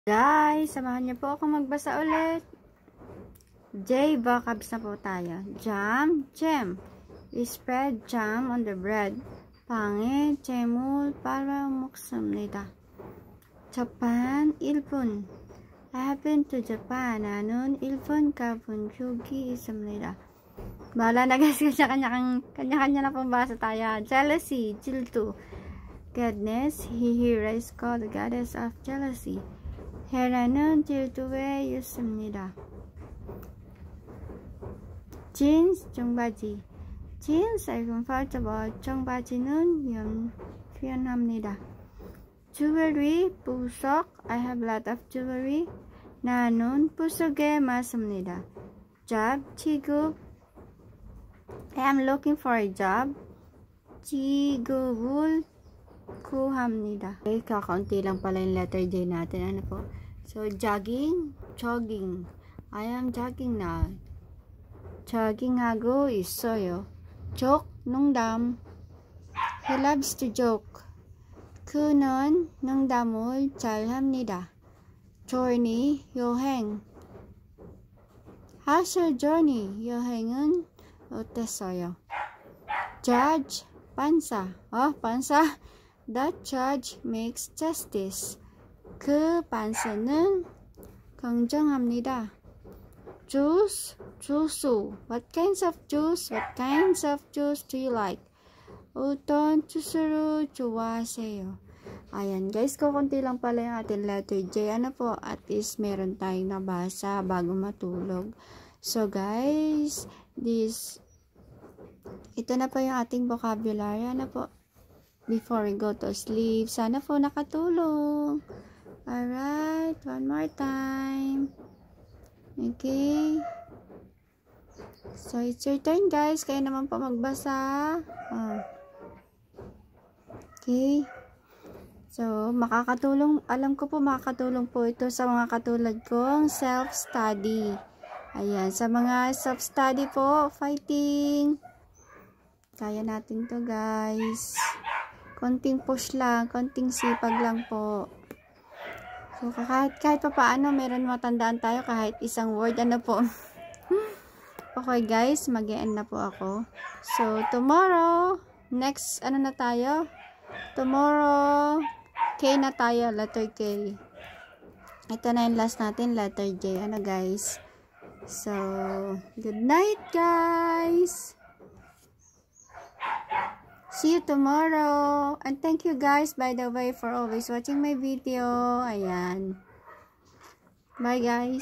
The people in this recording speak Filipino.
Guys, samahan niyo po ako magbasa ulit. J vocabs na po tayo. Jam, jam. We spread jam on the bread. 방에 잼을 빨아 먹습니다. Japan, 일본. I have been to Japan. 나는 일본 가본 적이 있습니다. Bahala na guys, kanya-kanya na pong basa tayo. Jealousy, 질투. Goodness, here is called the goddess of jealousy. 헤라는 질투에 있습니다. Jeans, 청바지. Jeans are comfortable. 청바지는 편합니다. Jewelry, 부석. I have a lot of jewelry. 나는 부석에 맞습니다. Job, 취급. I am looking for a job. 취급을 구합니다. Okay, kakaunti lang pala yung letter J natin. Ano po? So, jogging, jogging. I am jogging now. jogging하고 있어요. joke, 농담. He loves to joke. 그는 농담을 잘합니다. journey, 여행. How's your journey? 여행은 어땠어요? judge, 판사. 판사. That judge makes justice. 그 판사는 공정합니다. Juice, 주스. What kinds of juice? What kinds of juice do you like? 어떤 주스를 좋아하세요? Ayan guys, kukunti lang pala yung ating letter J. Ano po? At least meron tayong nabasa bago matulog. So guys, ito na po yung ating vocabulary. Ano po? Before we go to sleep. Sana po nakatulong. Alright, one more time. Okay. So, it's your turn guys. Kayo naman po magbasa. Okay. So, makakatulong. Alam ko po makakatulong po ito sa mga katulad kong self-study. Ayan. Sa mga self-study po, fighting. Kaya natin to guys. Konting push lang, konting sipag lang po. So, kahit pa paano, meron matandaan tayo kahit isang word, ano po. Okay guys, mag-e-end na po ako. So, tomorrow, next, ano na tayo? Tomorrow, K na tayo, letter K. Ito na yung last natin, letter J. Ano guys? So, good night guys! See you tomorrow. And thank you guys, by the way, for always watching my video. Ayan. Bye guys.